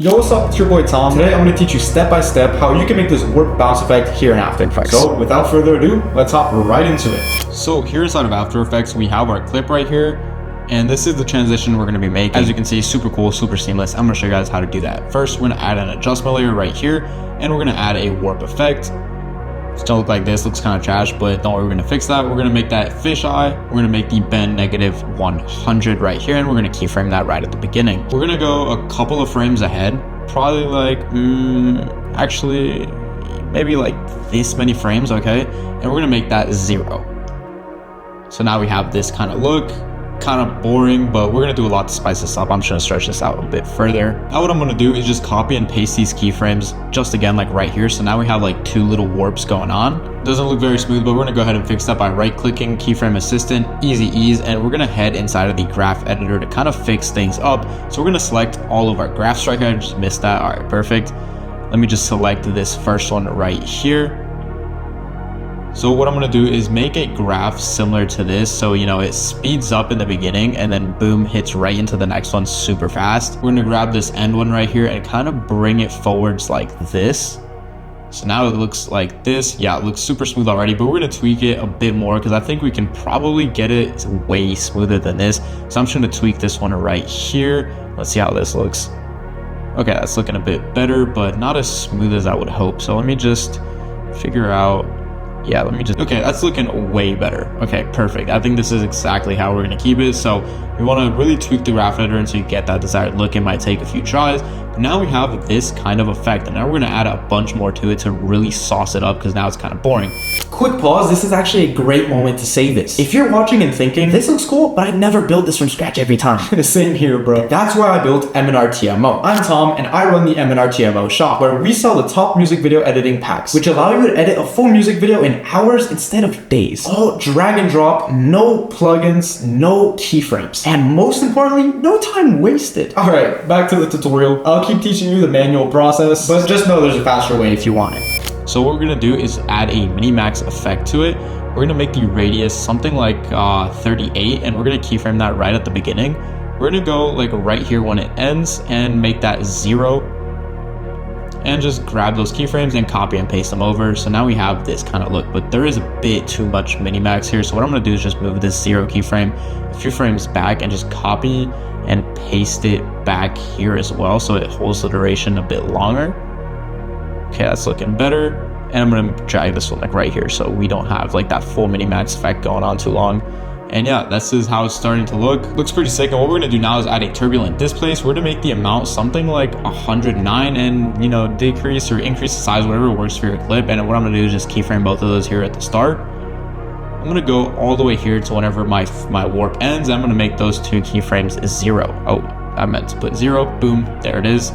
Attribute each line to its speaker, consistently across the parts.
Speaker 1: Yo, what's up? It's your boy Tom. Today I'm going to teach you step by step how you can make this warp bounce effect here in After Effects. So without further ado, let's hop right into it.
Speaker 2: So here inside of After Effects, we have our clip right here. And this is the transition we're going to be making. As you can see, super cool, super seamless. I'm going to show you guys how to do that. First, we're going to add an adjustment layer right here. And we're going to add a warp effect. It's gonna look like this, looks kind of trash, but don't worry, we're gonna fix that. We're gonna make that fisheye. We're gonna make the bend negative 100 right here, and we're gonna keyframe that right at the beginning. We're gonna go a couple of frames ahead, probably like, actually, maybe like this many frames, okay? And we're gonna make that 0. So now we have this kind of look, kind of boring, but we're gonna do a lot to spice this up. I'm just gonna stretch this out a bit further. Now what I'm gonna do is just copy and paste these keyframes just again like right here. So now we have like two little warps going on. Doesn't look very smooth, but we're gonna go ahead and fix that by right clicking keyframe assistant, easy ease, and we're gonna head inside of the graph editor to kind of fix things up. So we're gonna select all of our graphs right here. I just missed that. All right, perfect. Let me just select this first one right here. So what I'm gonna do is make a graph similar to this. So, you know, it speeds up in the beginning and then boom, hits right into the next one super fast. We're gonna grab this end one right here and kind of bring it forwards like this. So now it looks like this. Yeah, it looks super smooth already, but we're gonna tweak it a bit more because I think we can probably get it way smoother than this. So I'm just gonna tweak this one right here. Let's see how this looks. Okay, that's looking a bit better, but not as smooth as I would hope. So let me just figure out. Yeah, okay, that's looking way better. Okay, perfect. I think this is exactly how we're gonna keep it. So we wanna really tweak the graph editor until you get that desired look. It might take a few tries, but now we have this kind of effect, and now we're gonna add a bunch more to it to really sauce it up because now it's kind of boring.
Speaker 1: Quick pause, this is actually a great moment to say this. If you're watching and thinking, this looks cool, but I never build this from scratch every time. Same here, bro. That's why I built M&R TMO. I'm Tom, and I run the M&R TMO shop, where we sell the top music video editing packs, which allow you to edit a full music video in hours instead of days. All drag and drop, no plugins, no keyframes, and most importantly, no time wasted. All right, back to the tutorial. I'll keep teaching you the manual process, but just know there's a faster way if you want it.
Speaker 2: So what we're gonna do is add a mini-max effect to it. We're gonna make the radius something like 38, and we're gonna keyframe that right at the beginning. We're gonna go like right here when it ends and make that 0. And just grab those keyframes and copy and paste them over. So now we have this kind of look, but there is a bit too much mini-max here. So what I'm gonna do is just move this 0 keyframe a few frames back and just copy and paste it back here as well. So it holds the duration a bit longer. Okay, that's looking better. And I'm gonna drag this one like right here so we don't have like that full mini-max effect going on too long. And yeah, this is how it's starting to look. Looks pretty sick. And what we're gonna do now is add a turbulent displace. We're gonna make the amount something like 109 and, you know, decrease or increase the size, whatever works for your clip. And what I'm gonna do is just keyframe both of those here at the start. I'm gonna go all the way here to whenever my warp ends. I'm gonna make those two keyframes 0. Oh, I meant to put 0. Boom, there it is.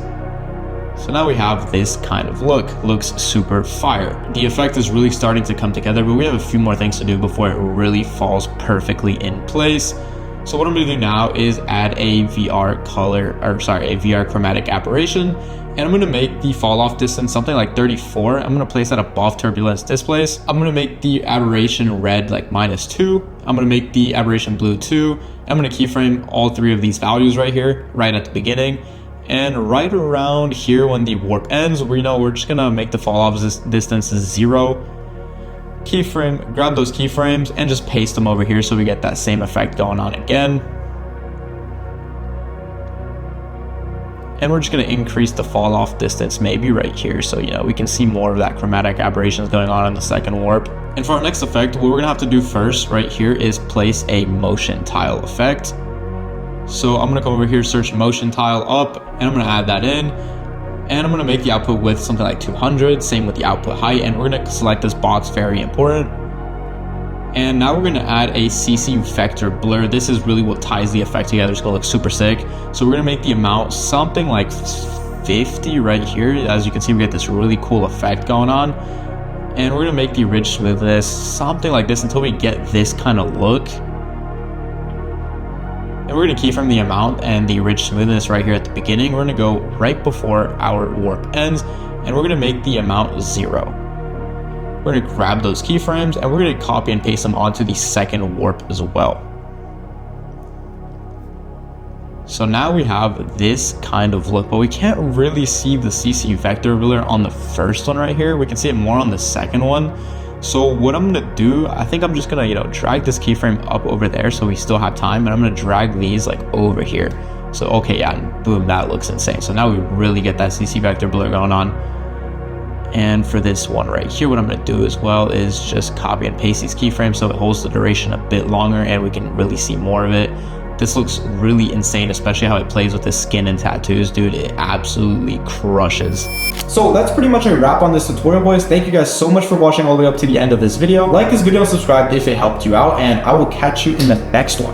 Speaker 2: So now we have this kind of look. Looks super fire. The effect is really starting to come together, but we have a few more things to do before it really falls perfectly in place. So what I'm gonna do now is add a VR chromatic aberration, and I'm gonna make the fall off distance something like 34. I'm gonna place that above turbulence displace. I'm gonna make the aberration red like -2. I'm gonna make the aberration blue 2. I'm gonna keyframe all three of these values right here, right at the beginning. And right around here when the warp ends, we're just gonna make the fall off distance 0. Keyframe, grab those keyframes and just paste them over here so we get that same effect going on again. And we're just gonna increase the fall off distance maybe right here so, you know, we can see more of that chromatic aberrations going on in the second warp. And for our next effect, what we're gonna have to do first right here is place a motion tile effect. So I'm gonna go over here, search motion tile up, and I'm gonna add that in. And I'm gonna make the output width something like 200, same with the output height, and we're gonna select this box, very important. And now we're gonna add a CC vector blur. This is really what ties the effect together. It's gonna look super sick. So we're gonna make the amount something like 50 right here. As you can see, we get this really cool effect going on. And we're gonna make the ridge smoothness something like this until we get this kind of look. And we're gonna keyframe the amount and the ridge smoothness right here at the beginning. We're gonna go right before our warp ends, and we're gonna make the amount 0. We're gonna grab those keyframes and we're gonna copy and paste them onto the second warp as well. So now we have this kind of look, but we can't really see the CC vector ruler on the first one right here. We can see it more on the second one. So what I'm gonna do, I think I'm just gonna, drag this keyframe up over there so we still have time, and I'm gonna drag these like over here. So, okay, yeah, and boom, that looks insane. So now we really get that CC vector blur going on. And for this one right here, what I'm gonna do as well is just copy and paste these keyframes so it holds the duration a bit longer and we can really see more of it. This looks really insane, especially how it plays with the skin and tattoos, dude. It absolutely crushes.
Speaker 1: So that's pretty much a wrap on this tutorial, boys. Thank you guys so much for watching all the way up to the end of this video. Like this video and subscribe if it helped you out, and I will catch you in the next one.